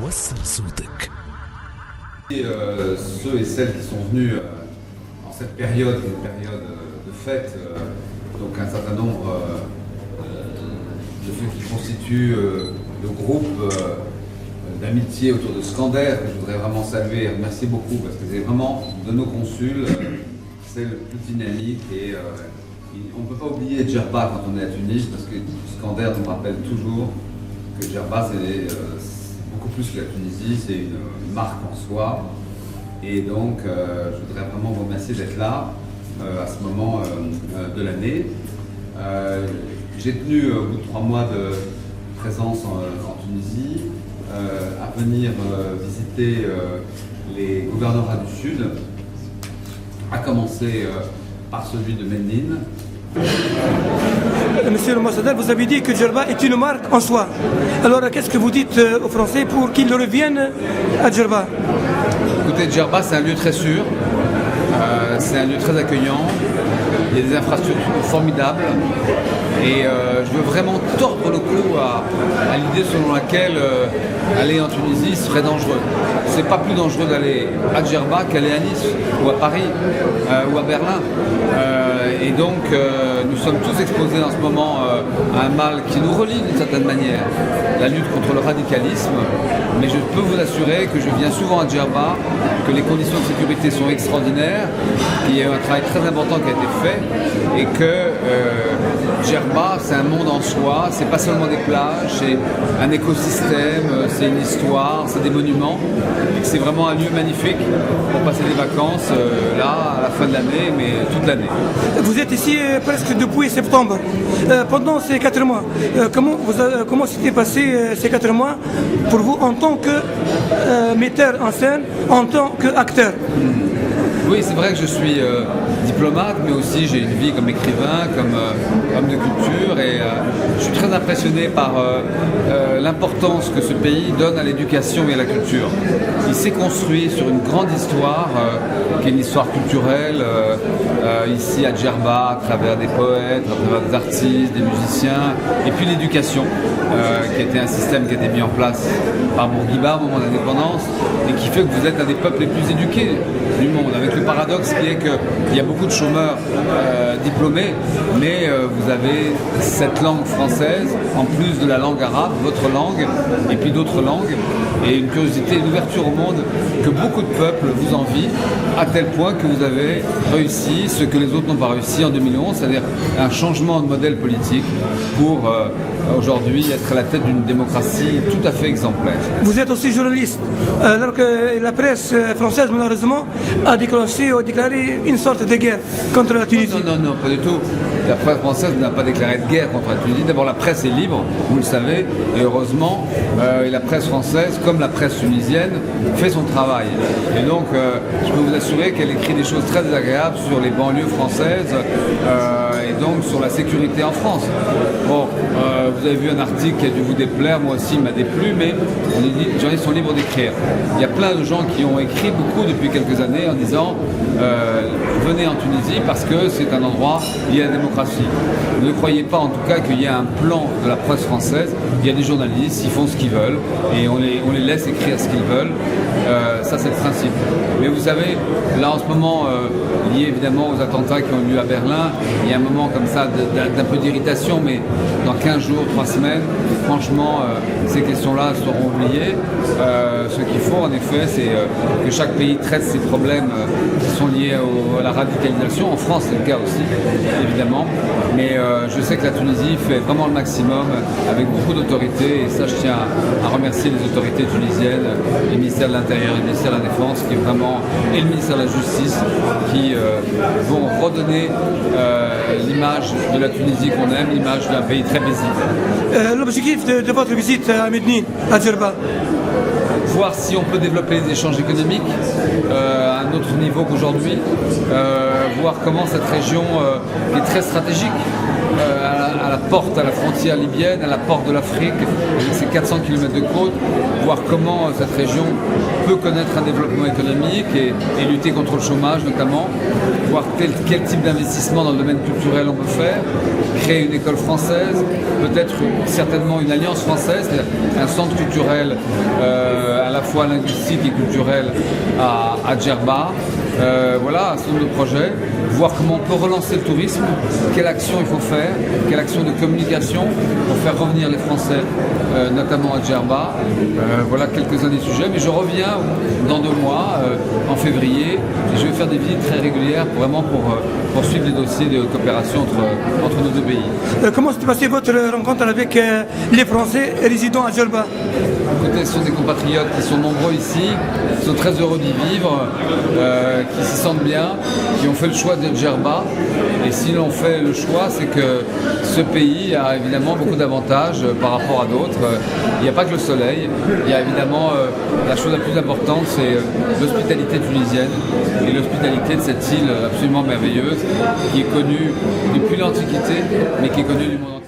وصل صوتك. Ceux et celles qui sont venus en cette période, qui est une période de fête, donc un certain nombre de ceux qui constituent le groupe d'amitié autour de Scander, que je voudrais vraiment saluer et remercier beaucoup, parce que c'est vraiment de nos consuls, c'est le plus dynamique et on ne peut pas oublier Djerba quand on est à Tunis, parce que Scander nous rappelle toujours que Djerba c'est beaucoup plus que la Tunisie, c'est une marque en soi. Et donc, je voudrais vraiment vous remercier d'être là à ce moment de l'année. J'ai tenu, au bout de 3 mois de présence en Tunisie, à venir visiter les gouvernorats du Sud, à commencer par celui de Ménine. Monsieur l'ambassadeur, vous avez dit que Djerba est une marque en soi. Alors qu'est-ce que vous dites aux Français pour qu'ils reviennent à Djerba? Écoutez, Djerba c'est un lieu très sûr, c'est un lieu très accueillant, il y a des infrastructures formidables et je veux vraiment tordre le cou à l'idée selon laquelle aller en Tunisie serait dangereux. C'est pas plus dangereux d'aller à Djerba qu'aller à Nice ou à Paris ou à Berlin. Et donc nous sommes tous exposés en ce moment à un mal qui nous relie d'une certaine manière, la lutte contre le radicalisme, mais je peux vous assurer que je viens souvent à Djerba, que les conditions de sécurité sont extraordinaires, qu'il y a eu un travail très important qui a été fait et que Djerba c'est un monde en soi, c'est pas seulement des plages, c'est un écosystème, c'est une histoire, c'est des monuments, et que c'est vraiment un lieu magnifique pour passer des vacances là à la fin de l'année, mais toute l'année. Vous êtes ici presque depuis septembre. Pendant ces 4 mois, comment s'était passé ces 4 mois pour vous en tant que metteur en scène, en tant qu'acteur? Oui, c'est vrai que je suis diplomate, mais aussi j'ai une vie comme écrivain, comme homme de culture, et je suis très impressionné par l'importance que ce pays donne à l'éducation et à la culture. Il s'est construit sur une grande histoire, qui est une histoire culturelle, ici à Djerba, à travers des poètes, à travers des artistes, des musiciens, et puis l'éducation, qui était un système qui a été mis en place par Bourguiba au moment de l'indépendance, et qui fait que vous êtes un des peuples les plus éduqués du monde, avec le paradoxe qui est qu'il y a beaucoup de chômeurs diplômés, mais vous avez cette langue française, en plus de la langue arabe, votre langue, et puis d'autres langues, et une curiosité, une ouverture au monde que beaucoup de peuples vous envient, à tel point que vous avez réussi ce que les autres n'ont pas réussi en 2011, c'est-à-dire un changement de modèle politique pour aujourd'hui être à la tête d'une démocratie tout à fait exemplaire. Vous êtes aussi journaliste, alors que la presse française malheureusement a déclaré une sorte de guerre contre la Tunisie. Non, pas du tout. La presse française n'a pas déclaré de guerre contre la Tunisie. D'abord, la presse est libre, vous le savez, et heureusement, et la presse française, comme la presse tunisienne, fait son travail. Et donc, je peux vous assurer qu'elle écrit des choses très désagréables sur les banlieues françaises et donc sur la sécurité en France. Bon, vous avez vu un article qui a dû vous déplaire, moi aussi il m'a déplu, mais les journalistes sont libres d'écrire. Il y a plein de gens qui ont écrit beaucoup depuis quelques années en disant venez en Tunisie parce que c'est un endroit lié à la démocratie. Ne croyez pas en tout cas qu'il y a un plan de la presse française. Il y a des journalistes, ils font ce qu'ils veulent et on les laisse écrire ce qu'ils veulent. Ça c'est le principe. Mais vous savez, là en ce moment, lié évidemment aux attentats qui ont eu lieu à Berlin, il y a un moment comme ça d'un peu d'irritation, mais dans 15 jours, 3 semaines, franchement, ces questions-là seront oubliées. Ce qu'il faut en effet, c'est que chaque pays traite ses problèmes qui sont liés à la radicalisation. En France, c'est le cas aussi, évidemment. Mais je sais que la Tunisie fait vraiment le maximum avec beaucoup d'autorité. Et ça, je tiens à remercier les autorités tunisiennes, le ministère de l'Intérieur et le ministère de la Défense, qui vraiment, et le ministère de la Justice, qui vont redonner l'image de la Tunisie qu'on aime, l'image d'un pays très paisible. L'objectif de votre visite à Médine, à Djerba? Voir si on peut développer des échanges économiques à un autre niveau qu'aujourd'hui, voir comment cette région qui est très stratégique à la porte, à la frontière libyenne, à la porte de l'Afrique, avec ses 400 km de côte, voir comment cette région peut connaître un développement économique et lutter contre le chômage notamment, voir quel type d'investissement dans le domaine culturel on peut faire, créer une école française, peut-être certainement une alliance française, un centre culturel à la fois linguistique et culturel à Djerba. Voilà un certain nombre de projets, voir comment on peut relancer le tourisme, quelle action il faut faire, quelle action de communication pour faire revenir les Français, notamment à Djerba. Voilà quelques-uns des sujets, mais je reviens dans 2 mois, en février, et je vais faire des visites très régulières vraiment pour suivre les dossiers de coopération entre nos 2 pays. Comment s'est passée votre rencontre avec les Français résidant à Djerba? Écoutez, ce sont des compatriotes qui sont nombreux ici, qui sont très heureux d'y vivre, qui s'y sentent bien, qui ont fait le choix de Djerba. Et si l'on fait le choix, c'est que ce pays a évidemment beaucoup d'avantages par rapport à d'autres. Il n'y a pas que le soleil, il y a évidemment la chose la plus importante, c'est l'hospitalité tunisienne et l'hospitalité de cette île absolument merveilleuse qui est connue depuis l'Antiquité, mais qui est connue du monde entier.